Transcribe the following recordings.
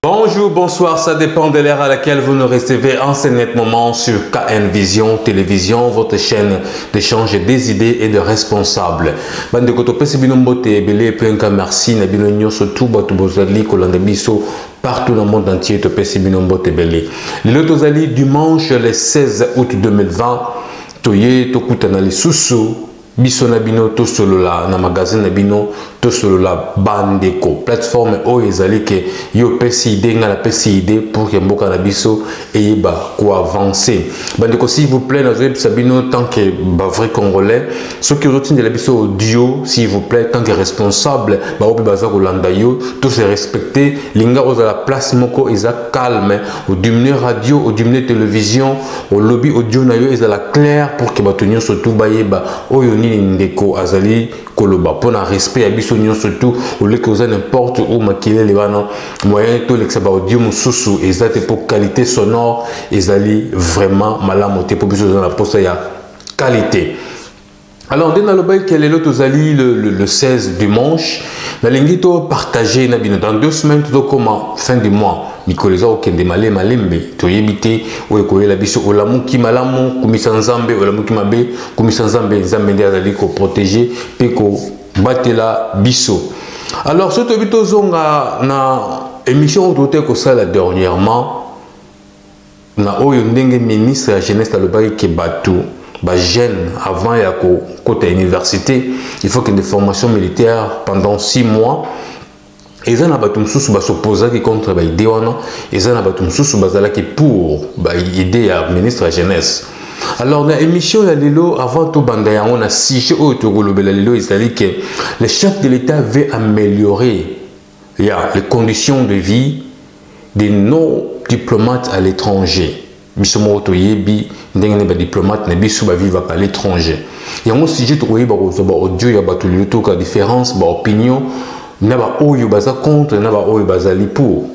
Bonjour, bonsoir, ça dépend de l'ère à laquelle vous nous recevez en ce net moment sur KN Vision Télévision, votre chaîne d'échange des idées et de responsables. Bande koto pesi bino mbote ebele penka merci na bino nyoso tout batu bozali kolanda biso partout dans le monde entier to pesi bino mbote ebele. Le tozali dimanche le 16 août 2020 toye tokutana lisusu biso na bino to solola na magazine na bino to solola bandeko plateforme o ezali ke yo pesi ide nga la pesi ide pour que mboka na biso eyeba ko avancer bandeko s'il vous plaît na zoyebisa bino tant que ba vrai congolais ceux qui retiennent la biso audio s'il vous plaît tant que responsable ba obi baza kolanda yo to se respecter linga oza la place moko eza calme au diminuer radio au diminuer télévision au lobby audio na yo ezala clair pour que bato nyonso tout bayeba oyo nini ndeko azali koloba pona respect ya biso nyonso surtout au lieu que oza n'importe où makelele wana moyen to lekisa ba audio mususu ezate pour qualité sonore ezali vraiment malamu te pour biso na poste ya qualité. Alors dès le bail quel est l'autre zali le 16 dimanche na lingito partager na bino dans 2 semaines tout comment fin du mois mikoleza okende malembe toyebite oyekolela biso olamuki malamu kumisa nzambe olamuki mabe kumisa nzambe nzambe ndi azali ko protéger pe ko batela biso. Alors ce tobito zonga na émission autoté ko sala dernièrement na oyo ndenge ministre ya jeunesse le bail ke batu ba jeune avant ya ko côté université il faut que des formations militaires pendant 6 mois et ça na batum susu ba s'opposer contre ba idée wana et ça na batum susu bazala ki pour ba idée ya ministre ya jeunesse. Alors dans l'émission ya lelo avant tout banda ya on a sujet au to golobela lelo ezali que le chef de l'État veut améliorer les conditions de vie des non diplomates à l'étranger. Bisomo toyebi ndenge ba diplomate na biso ba vivre à l'étranger. Et on sujet to koyeba ko ba audio ya ba to lelo ka différence ba opinion na ba oyo baza contre na ba oyo bazali pour.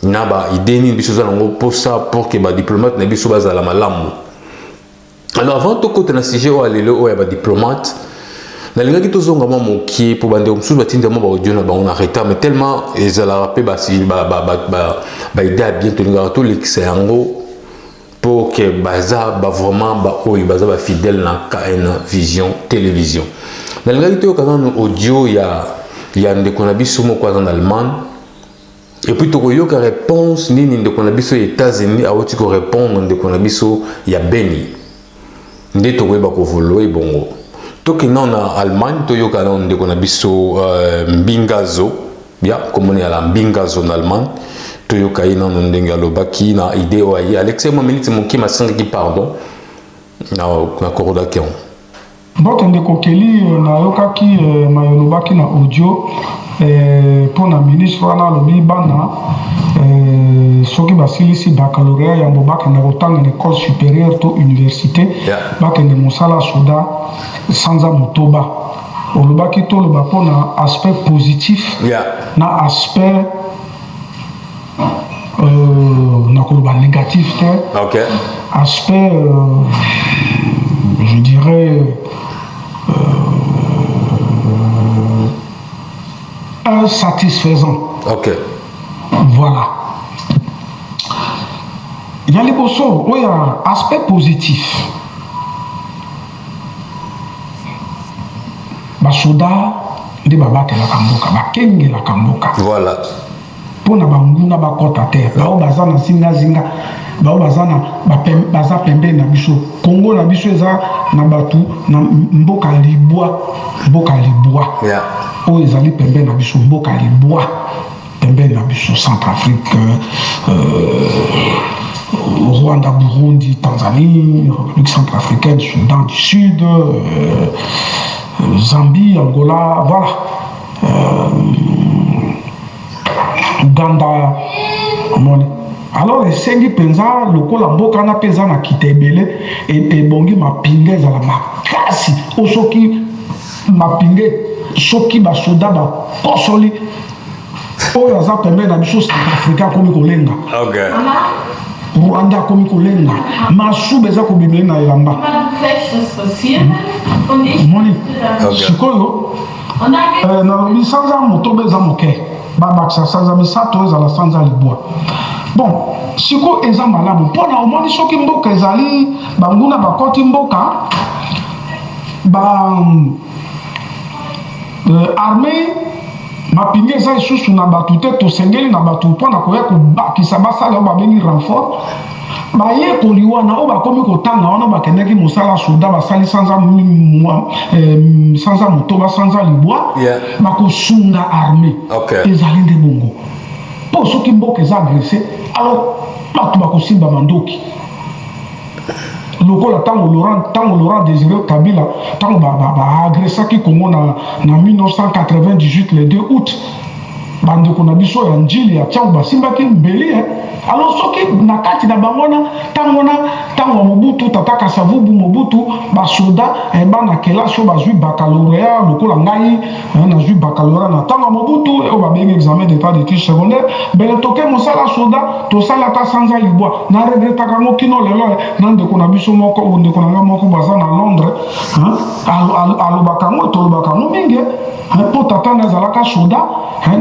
Na ba idée ni biso za ngo pour ça pour que ba diplomate na biso bazala malamu. Alors avant tout côté na sujet o alelo o ya ba diplomate na linga kito zonga mo moki pour bande musu batinde mo ba audio na ba on arrêta mais tellement ezala rappel ba si ba idée bien to linga to l'exango pour que baza ba vraiment ba oyo baza ba fidèle na KN Vision Télévision. Na linga kito kana audio ya ndeko na biso mo kwa en Allemagne et puis tokoyoka réponse nini ndeko na biso États-Unis a oti ko répondre ndeko na biso ya Beni nde tokoyeba ko voloe bongo toki na Allemagne toyoka na ndeko na biso Mbingazo ya komoni ya la Mbingazo en Allemagne toyoka ina no ndenge alobaki na idée oye Alexis mo minute mo ki masanga ki pardon na korodakon donc ndeko Keli na yokaki mayolobaki na audio pour na ministre wana lobi bana soki basilisi baccalauréat ya mbobaka na kotanga na école supérieure to université bakende mosala soda sanza motoba olobaki to loba pona aspect positif na aspect na koloba négatif te aspect je dirais insatisfaisant. Voilà. Il y a les bossons, il y a aspect positif. Basoda de babate la kamboka, bakenge la kamboka. Voilà. Pour na banguna bakota te, bao bazana zinga, bao bazana baza pembe na biso. Congo na biso eza na batu na mboka libwa. Yeah. O ezali pembe na biso mboka libwa. Pembe na biso Centrafrique, Rwanda, Burundi, Tanzanie, République centrafricaine, Soudan du Sud, Zambie, Angola, voilà. Uganda, alors esengi penza lokola mboka na penza na kitebele et bongi mapinga za la makasi osoki mapinge soki ba soda ba kosoli oyo aza pembe na biso South Africa komi kolenga Okay. Rwanda komi kolenga masuba eza kobimeli na elamba moni sikoyo nalobi sanza motoba eza moke babakisa sanza misato ezala sanza libwa bon sikoyo eza malamu mpona omoni soki mboka ezali banguna bakoti mboka armée mapinge eza lisusu na bato te tosengeli na bato mpona koya kobakisa basala oyo babengi renfort bayekoli wana oyo bakomi kotanga wana bakendeki mosala soda basali sanza motoba sanza libwa bakosunga armée ezali nde bongo mpo soki mboka eza agresse alors bato bakosimba mandoki lokola tango Laurent Désiré Kabila tango agressaki Congo na 1998 le 2 août bandeko na biso ya njili ya tiango basimbaki mbeli alors soki na kati na bangona tango Mobutu tata Kasavubu Mobutu basoda bana kelasi oyo bazwi baccalauréat lokola ngai nazwi baccalauréat na tango Mobutu oyo babengi examen d'état d'études secondaire bele toke mosala soda tosala ta sanza libwa na regretaka ngo kino lelo na ndeko na biso moko ndeko na nga moko baza na Londres alobaka ngo tolobaka ngo mingi po tata nazalaka soda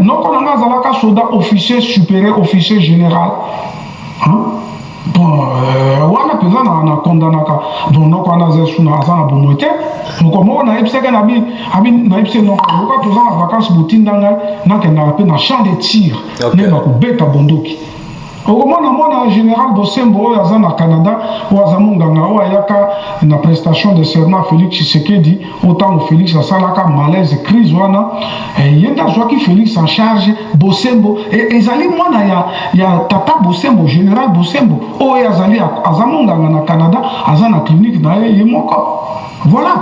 noko na nga azalaka soda officier supérieur officier général wana mpenza na kondanaka don noko wana aza na bomoi te moko moko nayebisaka nayebise noko loka toza na vacance botinda ngai nakendaka mpe na champ de tir nde bakobeta bondoki okomona général Bosembo oyo aza na Canada oyo aza monganga oyo ayaka na prestation de serment Félix Tshisekedi otango Félix asalaka malaise crise wana ye nde azwaki Félix en charge Bosembo ezali mwana ya tata Bosembo général Bosembo oyo aza monganga na Canada aza na clinique na ye moko voilà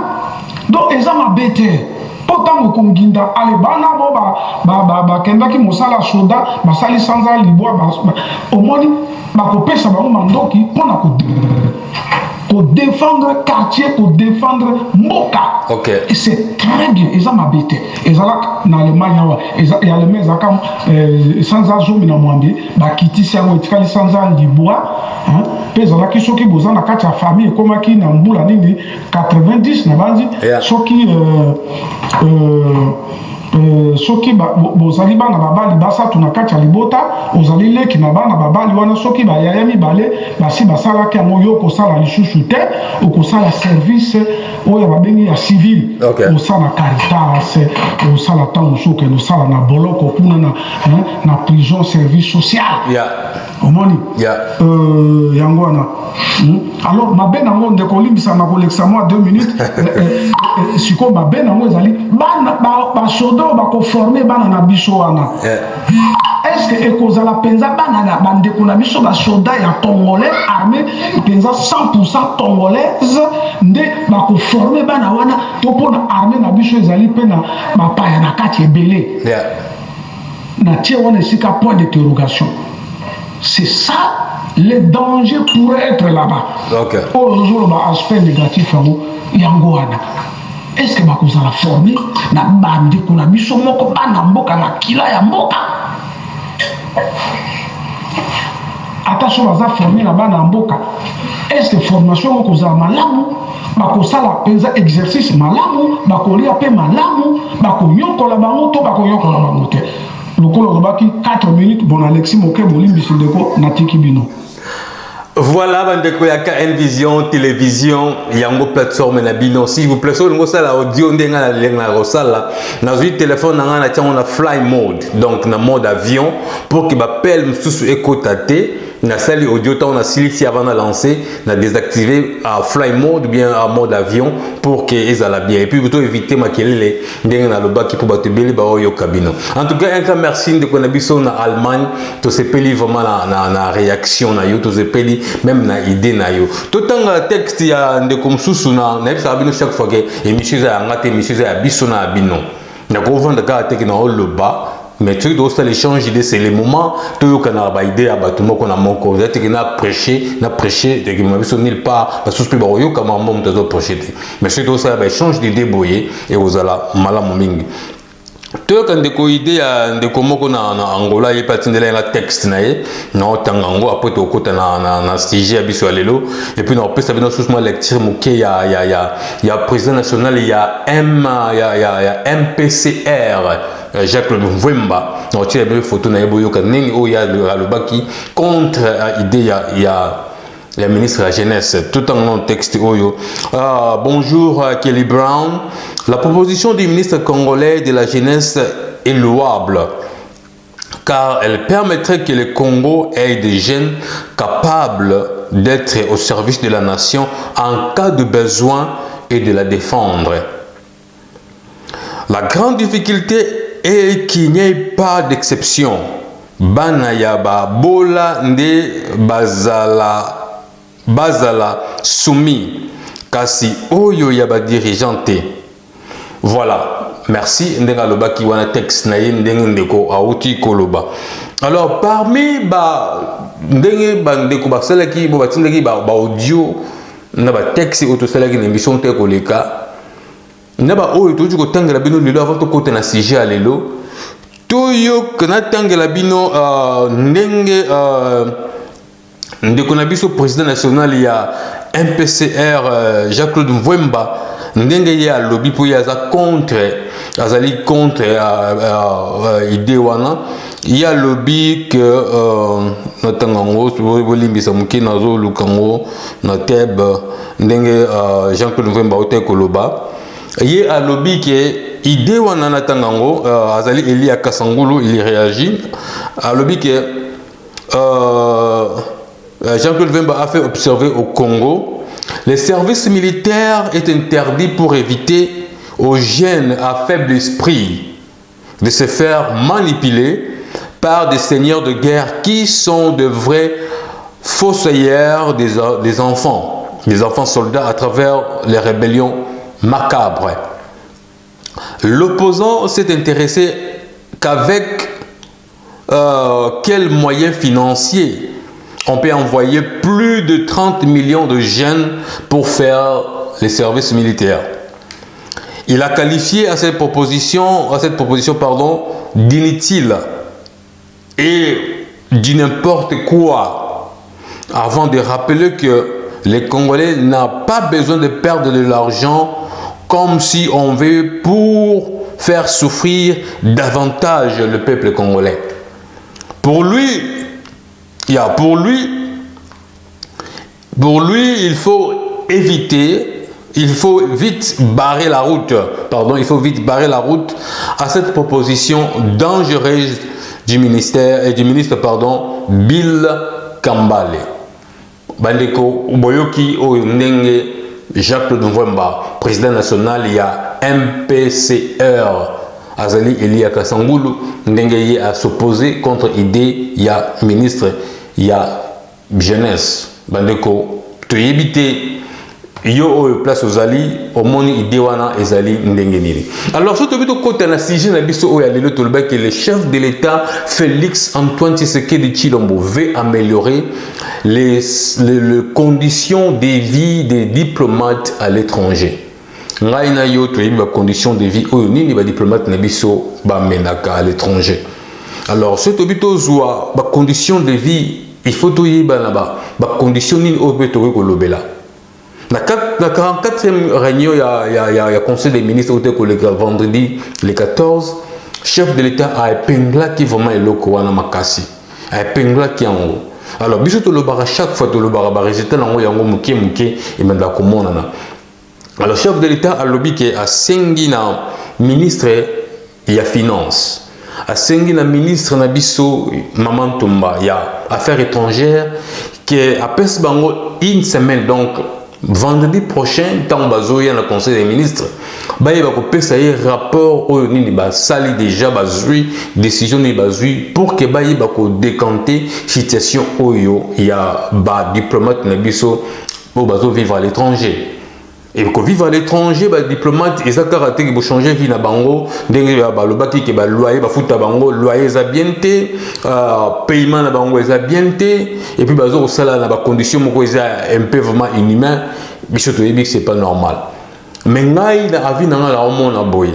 donc eza mabe te potango konginda ale bana bo bakendaki mosala soda basali sanza libwa omoni bakopesa bango mandoki mpona kodéfendre quartier kodéfendre mboka et c'est très bien eza mabe te ezalaka na Allemagne awa ya Allemagne ezalaka sanza zomi na mwambe bakitisi yango etikali sanza libwa mpe ezalaki soki boza na kati ya famille ekomaki na mbula nini 90 na banzi soki soki bozali bana babali basatu na kati ya libota ozali leki na bana babali wana soki bayaya mibale basi basalaki yango yo kosala lisusu te okosala service oyo babengi ya civil osala Caritas osala ntango soki osala na boloko kuna na prison service social omoni yango wana alors mabe nango ndeko olimbisa na kolekisa mwa 2 minutes sikoyo mabe nango ezali bana basoda oyo bakoforme bana na biso wana est-ce que ekozala mpenza bana na bandeko na biso basoda ya congolais armée mpenza 100% congolaise nde bakoforme bana wana to mpona armée na biso ezali mpe na bapaya na kati ebele na tie wana esika point d'interrogation. C'est ça, le danger pourrait être là-bas. Aujourd'hui, l'aspect négatif, est-ce que vous allez former na bande qu'on a mis sur mon copain na mboka na kila ya mboka? Attention, vous allez former na bande na mboka. Est-ce que formation vous allez malamu? Bakosala penza exercice malamu, bakolia pe malamu, bakonyokola bango to bakonyokola bango te. 4 minutes, bon Alexis Moké, Molimbi Sindeko, Natiki Bino. Voilà, bandeko ya KN Vision télévision yango plateforme na bino s'il vous plaît so ngo sala audio ndenga na lenga na rosala na zui téléphone na ngana tiango na fly mode donc na mode avion pour que bapel msusu ekotate na sali audio ta on a silisi avant de lancer na désactiver à fly mode ou bien à mode avion pour que ezala bien et puis plutôt éviter makelele ndenga na lobaki pour batebeli ba oyo kabino. En tout cas un grand merci de konabiso na Allemagne to sepeli vraiment na réaction na yo to sepeli même na idée na yo totanga texte ya ndeko msusu na ebisa bino chaque fois que émission ya ngate émission ya biso na bino na ko vendre ka teki na oloba mais tu dois ça l'échange d'idées, c'est les moments tout qu'on a ba idée à bâtiment qu'on a mon cause c'est que na prêché de que m'a visto nulle part parce que plus baroyo comme un monde de prêcher mais c'est tout ça ba échange d'idées boyer et aux ala malamu mingi to quand de ko idée de comment qu'on a en Angola il parti de la texte naé non tangango après to kota na sujet abiso alelo et puis non plus ça vient sous lecture muké il y a président national il y a MPCR Jacques Mvemba non tu as vu photo na boyo kan ngi o ya le baki contre idée il y a le ministre de la Jeunesse, tout en long texte Oyo. Bonjour Kelly Brown. La proposition du ministre congolais de la Jeunesse est louable car elle permettrait que le Congo ait des jeunes capables d'être au service de la nation en cas de besoin et de la défendre. La grande difficulté est qu'il n'y ait pas d'exception. Banayaba Bola Nde Bazala soumis kasi oyo yaba dirigeante. Voilà, merci ndenga loba ki wana texte na ye ndenge ndeko auti koloba. Alors parmi ndenge ndeko basala ki bo batindaki audio na ba texte auto sala ki émission te koleka na ba oyo toju ko tangela bino lelo avant to kota na sujet à lelo toyo kana tangela bino ndenge ndeko na biso président national il y a MPCR Jacques-Claude Mvemba ndenge ya lobby pour ya contre azali contre idée wana il y a lobby que natangango bolimbisa muki nazo lukango na teb ndenge Jean-Claude Mvemba ote koloba il y a lobby que idée wana natangango azali Elia Kasangulu il réagit à lobby que Jean-Claude Mvemba a fait observer au Congo, le service militaire est interdit pour éviter aux jeunes à faible esprit de se faire manipuler par des seigneurs de guerre qui sont de vrais fossoyeurs des enfants soldats à travers les rébellions macabres. L'opposant s'est intéressé qu'avec quels moyens financiers on peut envoyer plus de 30 millions de jeunes pour faire les services militaires. Il a qualifié à cette proposition d'inutile et du n'importe quoi, avant de rappeler que les Congolais n'ont pas besoin de perdre de l'argent comme si on veut pour faire souffrir davantage le peuple congolais. Pour lui, il faut vite barrer la route à cette proposition dangereuse du ministre Bill Kambale. Bandeko Boyoki Ndenge Jacques-Claude Mvemba, président national, il y a MPCR Azali Elia Kasangulu Ndenge a s'opposer contre idée, il y a ministre, il y a jeunesse. Bandeko to yebite yo place aux ali au moni idewana ezali ndenge nini. Alors surtout bito côté na sujet na biso o ya lelo to que le chef de l'État Félix Antoine Tshisekedi Tshilombo veut améliorer les conditions de vie des diplomates à l'étranger. Ngai na yo to yebi conditions de vie o nini ba diplomate na biso ba menaka à l'étranger. Alors surtout bito zoa ba conditions de vie il faut tout y ba condition ni au beto ko lobela na 44e réunion il y a conseil des ministres au vendredi le 14 chef de l'État a épinglé qui vraiment eloko wana makasi a épinglé qui en haut alors biso to lobara chaque fois to lobara ba résultat nango yango muke et menda ko monana alors chef de l'État a lobby que a sengina ministre il y a finance a sengina ministre na biso Maman Tumba il y a affaires étrangères qui a passé bango une semaine donc vendredi prochain tant bazo ya na conseil des ministres ba yeba ko pesa ye rapport au nini ba sali déjà bazui décision ni bazui pour que ba yeba ko décanter situation oyo ya ba diplomate na biso au bazo vivre à l'étranger Et pour vivre à l'étranger, les diplomates, ils ont karaté qui vont changer vie na bango, le baki qui va loyer, va foutre bango, loyer za bienté, paiement na bango za bienté, et puis bazo au salaire na ba condition moko za un peu vraiment inhumain, mais surtout c'est pas normal. Mais ngai na avis na la homo na boye.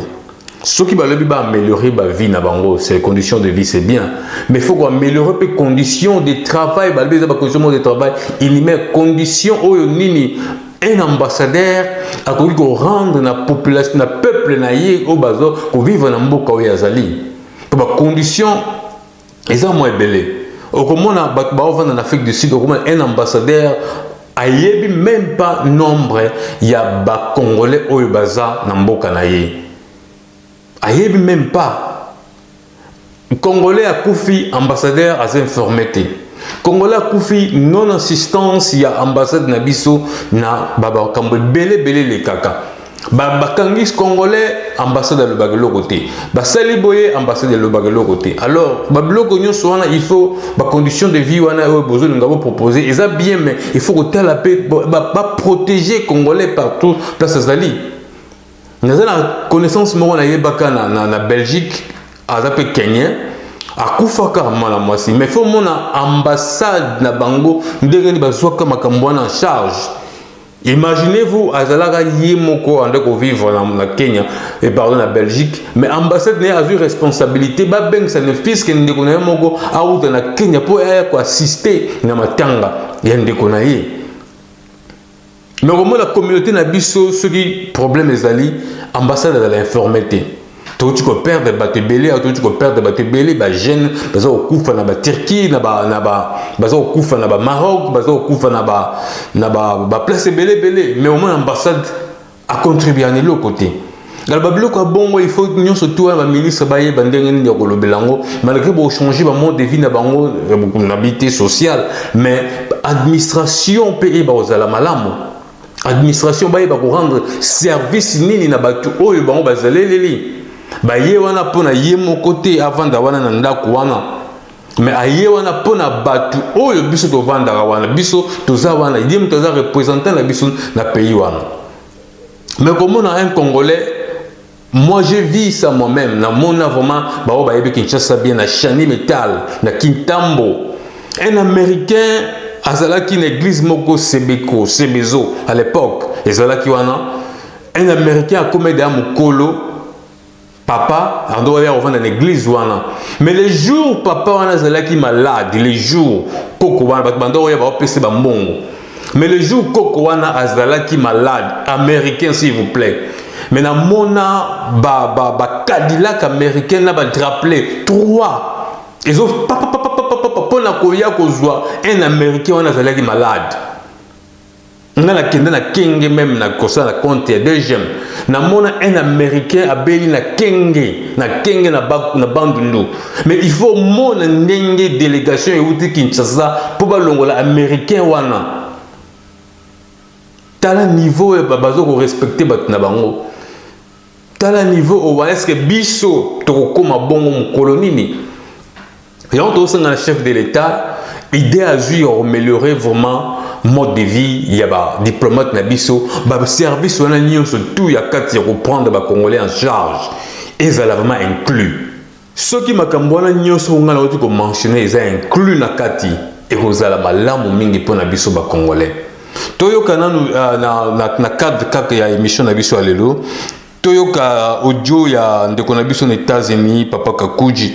Ce qui va améliorer la vie na bango, c'est les conditions de vie, c'est bien, mais il faut améliorer les conditions de travail, les conditions de travail, il met conditions où nini. Un ambassadeur a pu rendre la population, le peuple naïe au bazo, pour vivre dans le mboka où yazali. Pour les conditions, ils sont moins belles. Au comment en Afrique du Sud, un ambassadeur a même pas nombre, il y a des Congolais au baza dans le mboka naïe. Il même pas. Congolais a Koufi, ambassadeur à s'informer. Congolais Koufi non assistance il y a ambassade na biso na baba kambo belé les kaka baba kangis congolais ambassade le bagelo côté ba sali boye ambassade le bagelo côté alors babloko nyonso wana il faut ba condition de vie wana besoin de ngabo proposer ça bien mais il faut que la paix ba protéger congolais partout place azali na connaissance mo na yebaka na Belgique azape Kenya akufaka mala mwasi mais faut mon ambassade na bango ndenge bazwaka makambo en charge. Imaginez-vous azalaka yemoko andeko vivre na Kenya et pardon na Belgique mais ambassade n'a eu responsabilité ba beng ça ne fisque ndeko na moko auta na Kenya pour ko assister na matanga ya ndeko na ye. Mais comment la communauté na biso ce qui problème ezali ambassade de l'informité. Tout tu peux perdre des batebélés, tout tu peux perdre des batebélés, bah jeunes, bah au coup na ba Turquie, bah au coup na ba Maroc, bah au coup na ba place belé, mais au moins l'ambassade a contribué à l'autre côté. Dans le bloc bon il faut nous surtout un ministre baye bandenge ni ko belango malgré bon changer ba mode de vie na bango n'habité social mais administration paye ba ozala malamu. Administration baye ba ko rendre service nini na batu oyo bango bazaleleli. Ba ye wana pona ye mon côté avant d'awana na ndako wana mais aye wana pona batu oyo biso to vanda wana biso toza wana ye mo toza représentant na biso na pays wana mais comme on a un Congolais moi je vis ça moi-même na mona vraiment ba o ba yebe Kinshasa bien na Chani Metal na Kintambo un Américain azalaki na église moko Sebezo à l'époque ezalaki wana un Américain a commis des mokolo papa, on doit aller dans l'église wana. Mais les jours papa wana zalaki malade, les jours koko wana bando ya ba pese ba mbongo. Mais les jours koko wana azalaki malade, américain s'il vous plaît. Mais na mona ba Cadillac américain na ba drapelet 3. Ils ont papa pour na koya kozwa un américain wana zalaki malade. On a la kende na kenge même na kosa na compte ya deuxième. Na mona un américain a beli na kenge na bandundu. Mais il faut mon ndenge délégation et outi Kinshasa pour ba longola américain wana. Tala niveau e babazo ko respecter bat na bango. Tala niveau o est-ce que biso to koma bongo mkoloni ni. Et on doit le chef de l'État idée à améliorer vraiment mode de vie, il y a des diplomates nabiso, des services on a tout il y a quatre reprendre les Congolais en charge et ça l'a vraiment inclus. Ce qui m'a camboana nyo so ngala oti ko mentionner ils inclus na kati et kozala malamu mingi pour nabiso ba Congolais. Toyoka na cadre kaka ya émission nabiso alelo. Toyoka audio ya ndeko nabiso aux États-Unis papa Kakuji.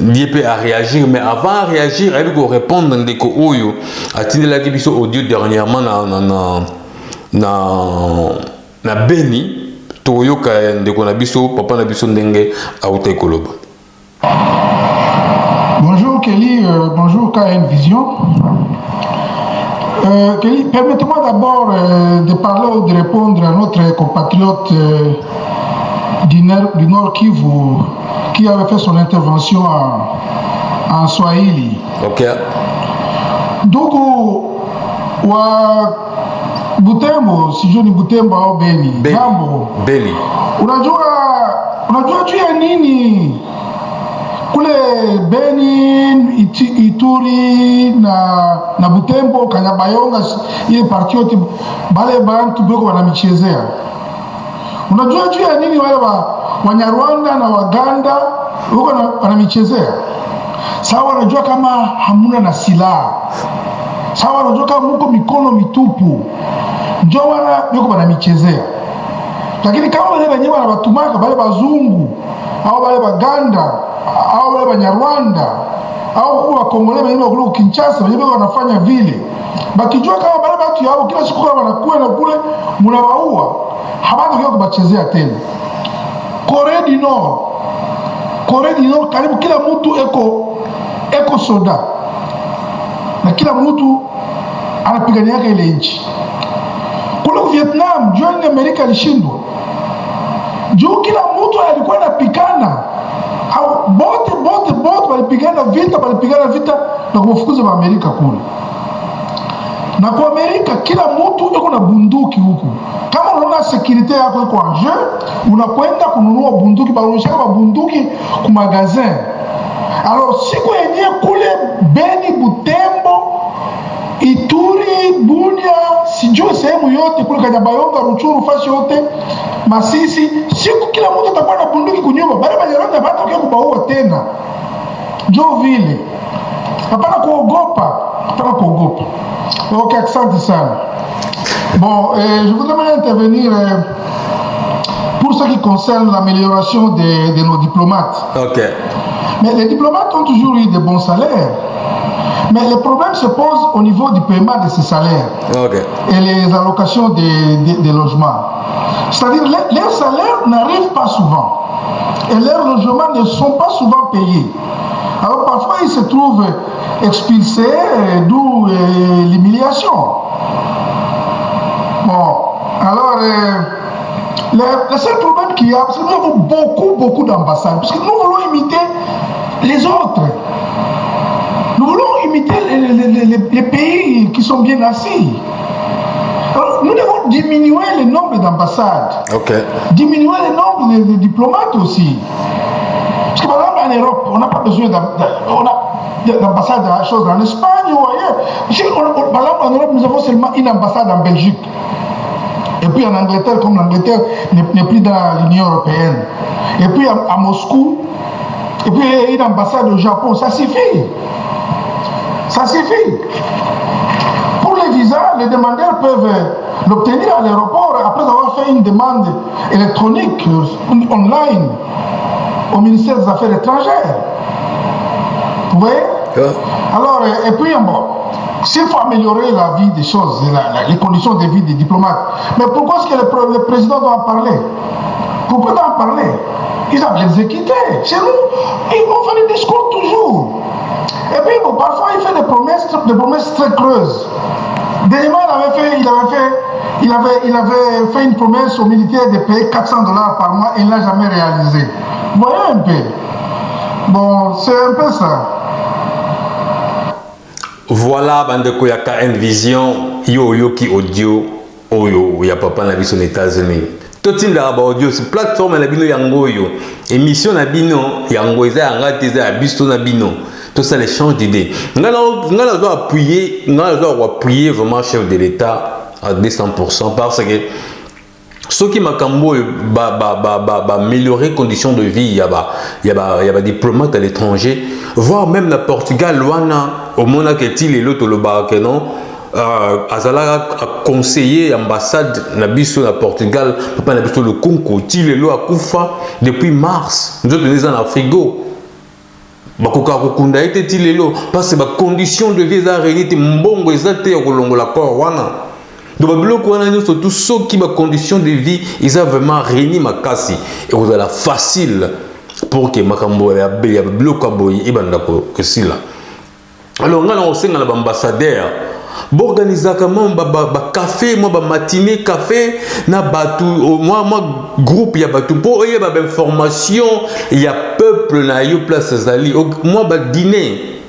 Lié à réagir, mais avant de réagir, il faut répondre à des oyo. A tenu la biso audio dernièrement na Beni, Toyo ka ndeko na biso papa na biso ndenge a uta koloba. Bonjour Kelly, bonjour KN Vision. Kelly, permettez-moi d'abord de parler ou de répondre à notre compatriote du Nord Kivu qui avait fait son intervention en Swahili. Ok. Donc, Butembo, si je dis Butembo au Beni. Beni. Unajua juu ya nini kule Beni, Ituri na Butembo, Kanyabayonga, ile parti yote bale bantu beko wanamichezea. Unajua juu ya nini wale Wanyarwanda na Waganda wako wanamichezea? Sawa, wanajua kama hamuna na silaha. Sawa, wanajua kama mko mikono mitupu. Ndio wana beko wanamichezea. Lakini kama wale wenyewe wanabatumaka bale bazungu au wale Baganda au wale Banyarwanda au wa Kongole wenyewe kule Kinshasa wenyewe wanafanya vile, bakijua kama bale watu yao kila siku kama wanakuwa na kule mnawaua, habari yao kubachezea tena. Korea du Nord karibu kila mtu eko soda na kila mtu anapigania yake ile nchi. Kule Vietnam John Amerika alishindwa juu kila mtu alikuwa anapigana, au bote walipigana vita na kuwafukuza wa Amerika kule. Na kwa Amerika kila mtu yuko na bunduki huku. Kama unaona security yako iko en jeu, unakwenda kununua bunduki, baonyesha bunduki ku magazin. Alors siku yenyewe kule Beni, Butembo, Ituri, Bunia, sijui sehemu yote kule Kanyabayonga, Ruchuru, fasi yote, Masisi, siku kila mtu atakuwa na bunduki kunyumba. Bale Banyarwanda batoke kubaua tena. Ndio vile. Hapana kuogopa. Ok, asante sana. Bon, je voudrais intervenir pour ce qui concerne l'amélioration de nos diplomates. Ok. Mais les diplomates ont toujours eu de bons salaires. Mais le problème se pose au niveau du paiement de ces salaires. Okay. Et les allocations des logements. C'est-à-dire que leurs salaires n'arrivent pas souvent. Et leurs logements ne sont pas souvent payés. Alors parfois ils se trouvent expulsés, d'où l'humiliation. Bon, alors le seul problème qu'il y a, c'est que nous avons beaucoup d'ambassades, parce que nous voulons imiter les autres. Nous voulons imiter les pays qui sont bien assis. Alors, nous devons diminuer le nombre d'ambassades, diminuer le nombre de diplomates aussi. Parce que par exemple en Europe, on n'a pas besoin d'ambassade en Espagne ou ailleurs. Par exemple en Europe, nous avons seulement une ambassade en Belgique. Et puis en Angleterre, comme l'Angleterre n'est plus dans l'Union européenne. Et puis à Moscou, et puis une ambassade au Japon, ça suffit. Ça suffit. Pour les visas, les demandeurs peuvent l'obtenir à l'aéroport après avoir fait une demande électronique, online, au ministère des Affaires étrangères. Vous voyez? Alors, et puis, bon, s'il faut améliorer la vie des choses, les conditions de vie des diplomates, mais pourquoi est-ce que le président doit en parler? Pourquoi doit en parler? Ils doivent l'exécuter. Chez nous, on fait des discours toujours. Et puis, bon, parfois, il fait des promesses très creuses. Dernièrement, il avait fait une promesse aux militaires de payer $400 par mois et il ne l'a jamais réalisé. Vous voyez un peu? Bon, c'est un peu ça. Voilà, bandeko ya KN Vision, yo ki audio, oyo ya papa na biso aux États-Unis. Totinda ba audio sur plateforme na bino yango yo. Émission na bino yango eza ngati eza biso na bino. Tout ça l'échange d'idées. Ngala doit appuyer vraiment chef de l'État à 200% parce que ce qui m'a cambo améliorer conditions de vie, il y a diplomates à l'étranger, voire même le Portugal, au moment que il est l'autre le Barakeno, azala conseiller ambassade na biso na Portugal, papa na biso le Congo, il est là à Koufa depuis mars. Nous sommes en frigo. Bakoka kokunda ete tilelo parce que ba condition de vie za réunité mbongo ezate ya kolongola kwa wana. Donc babiloko wana nyonso tout ceux qui ba condition de vie ils ont vraiment réuni makasi et vous la facile pour que makambo ya babiloko boyi ibanda ko sila. Alors ngana osenga na ambassadeur organiser comment ba café moi ba matinée café na batu moi groupe ya batu pour y ba information il y a peuple na yo place zali moi ba dîner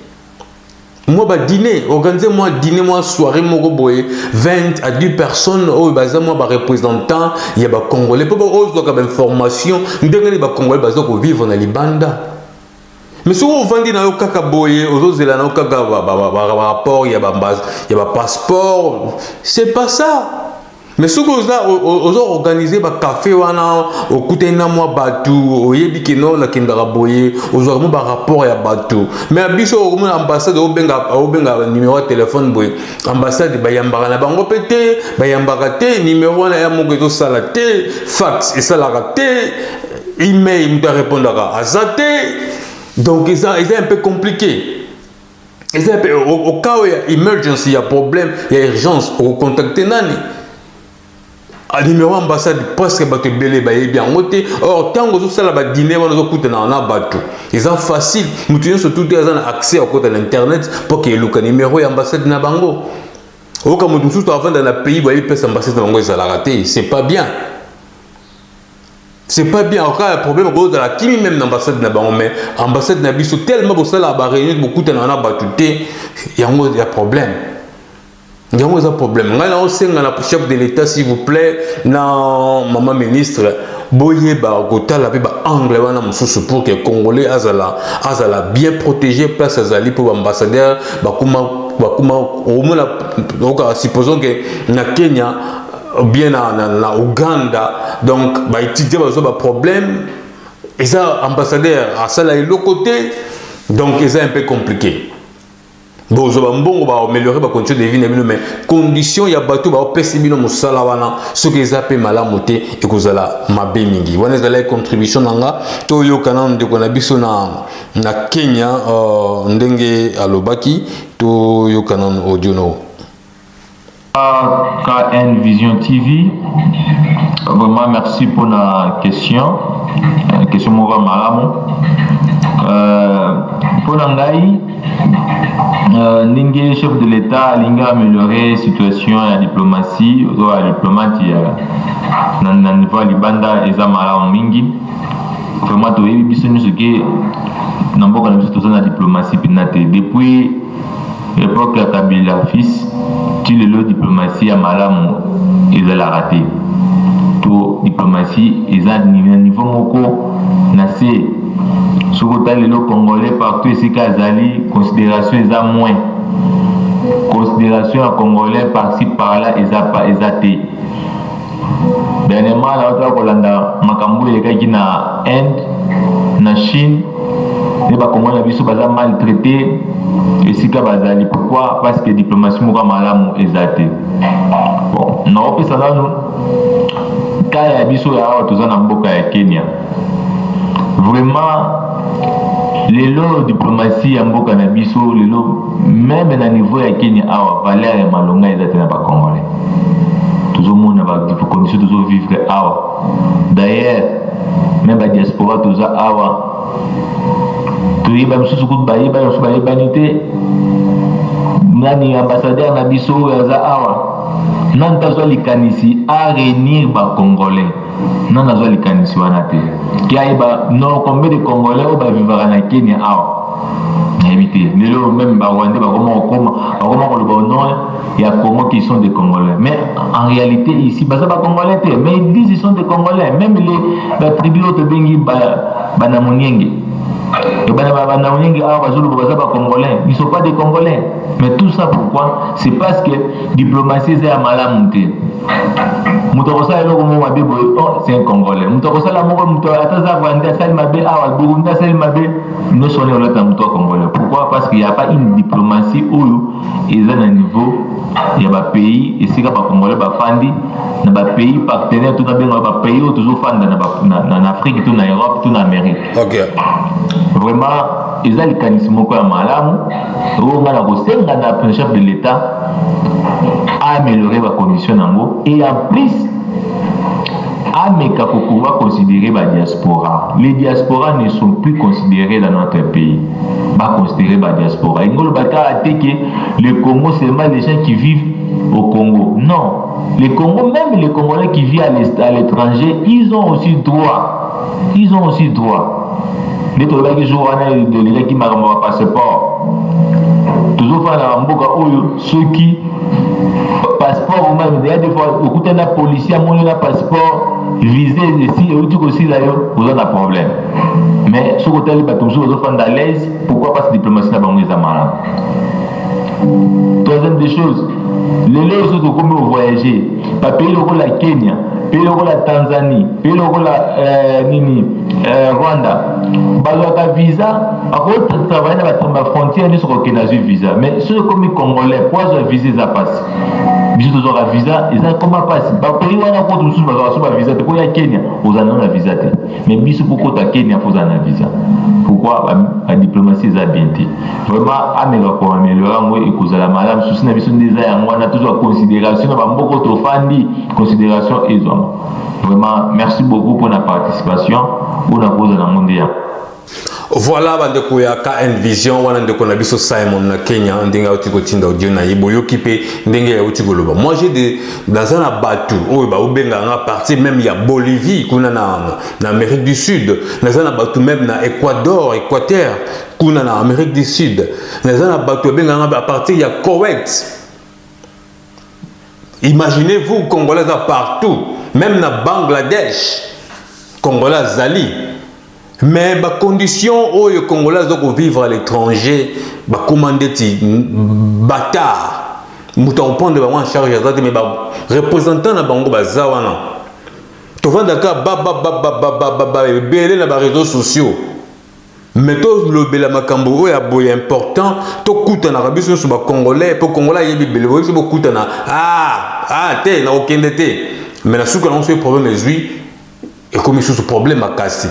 organiser moi dîner moi soirée moko boye 20 à 10 personnes au baza moi ba représentant il y a ba congolais pour ba information ndenge ba congolais baza ko vivre na libanda. Mais si vous vendez dans le kaka boye, aux autres élans, kaka rapport, il y a un passeport, c'est pas ça. Mais si vous avez organisé un café, au côté de moi, bateau, au yébikino, la kindara boye, aux avez un rapport à bateau. Mais à biso, au moins ambassade, au benga numéro de téléphone boye, ambassade, bayambara na bango pété, bayambara té, numéro na yamogeto salaté, fax et salaraté, email, il doit répondre à zaté. Donc, c'est un peu compliqué. Au cas où il y a emergency, il y a problème, il y a urgence, au contacter nani. A numéro ambassade presque bateau belé bien moté. Or, tant que ça la dîner, on a coûté dans un bateau. C'est facile. Nous tenons surtout des accès au côté de l'internet pour qu'il y ait le numéro ambassade na bango. Au cas où nous sommes avant dans le pays, vous voyez, ambassade na bango, ils ont raté. C'est pas bien. C'est pas bien. Encore le problème dans la kimi même l'ambassade na bango, mais ambassade na biso tellement pour ça la réunion beaucoup de nana batouté, il y a problème. Il y a un problème. On sait que chef de l'État, s'il vous plaît, non, maman ministre, boye ba gota la ba angle wana mususu pour que les Congolais azala bien protégé place azali pour ambassadeur bakuma au moins supposons que na Kenya ou bien na Uganda donc ba étudier ba problème et ça ambassadeur à ça là l'autre côté donc c'est un peu compliqué. Bon, je vais améliorer la condition de vie, mais condition, il y a bateau, il y a pessimino musala wana, ce que les appels malamoté et que zala mabe mingi. Wana zala contribution nanga, to yo kanan de konabiso na Kenya, ndenge alobaki, to yo kanan audio no. KN Vision TV, vraiment merci pour la question. Question mova malamu. Pour l'angai, Ningue, chef de l'État, Linga améliorer la situation à la diplomatie, à la diplomatie, dans le niveau de Libanda, et Zamara en Mingi. Vraiment, tu es bien sûr que nous avons la diplomatie. Depuis l'époque de Kabila fils, tu le diplomatie à Malam, ils ont raté. Tout diplomatie, ils ont niveau moko, nassé. Sur le Congolais, partout ici, Kazali, considération est à moins. Considération à Congolais, par-ci, par-là, ils ont été. Dernièrement, la Hollande, Makambo, il y a qui na Inde, na Chine, les Congolais sont maltraités. Et si Kazali, pourquoi? Parce que la diplomatie est malade, ils ont été. Bon, on a fait ça là, nous. Quand il y a des choses à Kenya. Vraiment, les lots de diplomatie en Boka Nabiso, les lots, même à niveau de Kenya, à Valère et Malonga, ils n'étaient pas congolais. Tout le monde a des conditions de vivre à. D'ailleurs, même la diaspora, tout ça, à. Tout le monde a sous coup de baïba, il y a banité. Nani ambassadeur Nabiso, il y a à. Non, tu as les canisi à réunir les Congolais. Non, tu as les canisi à nater. Qui a non combien de Congolais qui vivent en Kenya à éviter. Mais là, même Rwanda, il y a Congo qui sont des Congolais. Mais en réalité, ici, ce n'est pas Congolais, mais ils disent qu'ils sont des Congolais. Même les tribus de Bengi, Banamonienge. Ils ne sont pas des Congolais. Mais tout ça pourquoi? C'est parce que la diplomatie est à Malamonté. C'est un Congolais. Pourquoi? Parce qu'il n'y a pas une diplomatie où ils ont un niveau, il y a des pays, et si les Congolais sont des pays partenaires, tout le pays toujours en Afrique, tout en Europe, tout en Amérique. Vraiment, ils ont le canisme à Malam, on a la chef de l'État à améliorer la condition et en plus, à pouvoir considérer la diaspora. Les diasporas ne sont plus considérés dans notre pays. Pas considérer la diaspora. Il ne faut pas que le Congo, c'est seulement les gens qui vivent au Congo. Non. Les Congos, même les Congolais qui vivent à l'étranger, ils ont aussi droit. Ils ont aussi droit. Les Congolais qui jouent de qui m'a un passeport. Toujours faire la mboka ceux qui passeport ou même des fois beaucoup de policiers ont un passeport viser ici et aussi là vous avez un problème mais ce côté les bateaux vous font à l'aise pourquoi pas cette diplomatie là bango ça malade. Troisième des choses, les lois de comment voyager, pas pays le la Kenya, pays le la Tanzanie, pays le la Rwanda, bazoka visa, à cause de travailler dans la frontière ni sur aucun visa, mais ceux comme Congolais pour visa ça passe. Biso toujours la visa, et ça comment passe? Ba pays wana ko tu sur visa, pour ya Kenya, vous en avez la visa mais biso pour côté Kenya faut en avoir visa. Pourquoi la diplomatie est bien dit. Vraiment améliorer et causer la madame souci na biso déjà yango wana toujours considération na bamboko to fandi considération et vraiment merci beaucoup pour la participation pour la cause dans monde ya. Voilà bandeko ya KN Vision wana ndeko na biso Simon na Kenya ndenge auti kotinda audio na yibo yokipe ndenge ya auti koloba. Moi j'ai dans un batu oyo ba ubenga nga partie même ya Bolivie kuna na Amérique du Sud, dans un batu même na Équateur kuna na Amérique du Sud, dans un batu benga nga à partir ya Koweït. Imaginez-vous Congolais partout, même na Bangladesh, Congolais zali. Mais les conditions où les Congolais doivent vivre à l'étranger, les commandés bâtard, nous avons de en charge mais les représentants de Bango Bazawana. Tu vas d'accord, les réseaux sociaux. Mais tous les makambo est important. Tu coûtes en Arabie sur les Congolais, pour Congolais il y a des beaucoup coûtent t'es na aucun été. Mais la soupe on fait problème est lui et comme il ce problème à casser.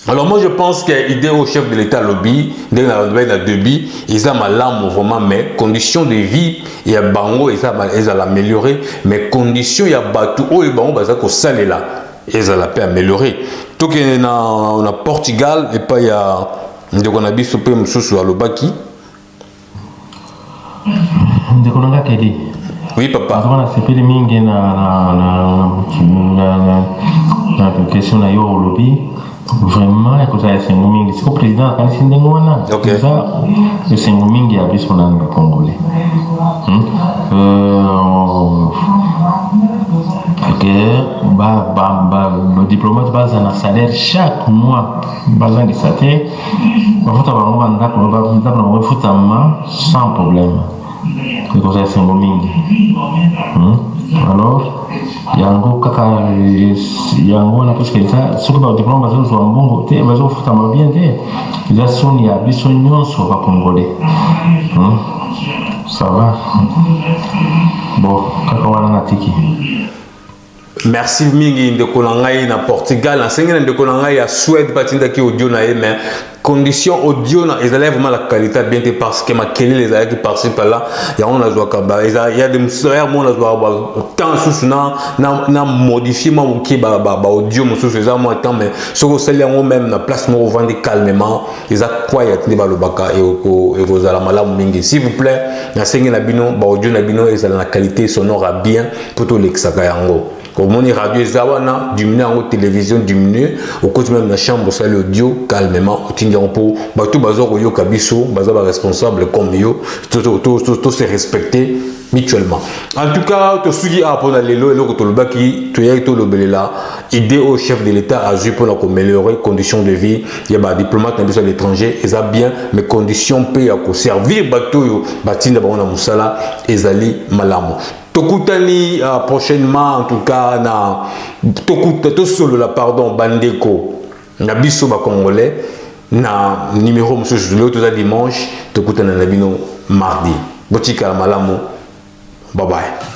Alors moi je pense que l'idée au chef de l'État lobby, dans Debi, ils ont mal vraiment mais conditions de vie il y a bango ils ont l'améliorer mais conditions il y a bateau oh et bango bazak au salé là ils ont la paix améliorer. Tout que on a Portugal et pas il y a donc on a biso pe mususu à lobaki. Ndekonanga kedi. Oui papa. On a sepeli mingi na question na yo lobby. Vraiment, il y a des gens qui sont président de la République. Il y a des gens qui habitent dans le Congolais. Le diplomate base un salaire chaque mois. Base un salaire. Sans problème. Il y a des gens alors, yango kaka yango na parce que ça ce que ba diplôme bazo zo mbongo te bazo futa bien te ya soni ya biso nyonso ba congolais ça va bon kaka wana na tiki. Merci mingi ndeko na ngai na Portugal na sengena ndeko na ngai ya Suède patinda ki audio na mais condition audio na ils élèvent vraiment la qualité bien parce que ma kelele les ailleurs qui participent là ya on a joué kaba il y a des frères moi on a joué tant sous na modifier moi qui ba audio moi sous ça moi tant mais ce que c'est là même na place moi vendre calmement ils a quoi ya tindi ba lobaka et vous ala malamu mingi s'il vous plaît na sengena bino ba audio na bino ils la qualité sonore bien pour tout l'exaka yango. Comme on est radio Zawana, diminuer en haute télévision, diminuer, au côté même de la chambre, ça l'audio, calmement, au tingyan po, batou bazor yo kabiso, bazar responsable comme yo, tout se respecter mutuellement. En tout cas, tu suis à pour les lots et l'autre le baki, tu es tout le belela, idée au chef de l'État à jouer pour améliorer conditions de vie, il y a des diplomates à l'étranger, ils ont bien, mais conditions payent à servir bateau yo, batina ba on a musala, ezali malamu. Tokutani prochainement en tout cas na to solo la pardon bandeko na biso ba congolais na numéro monsieur Julio tout dimanche tokutana na bino mardi botika malamu bye bye.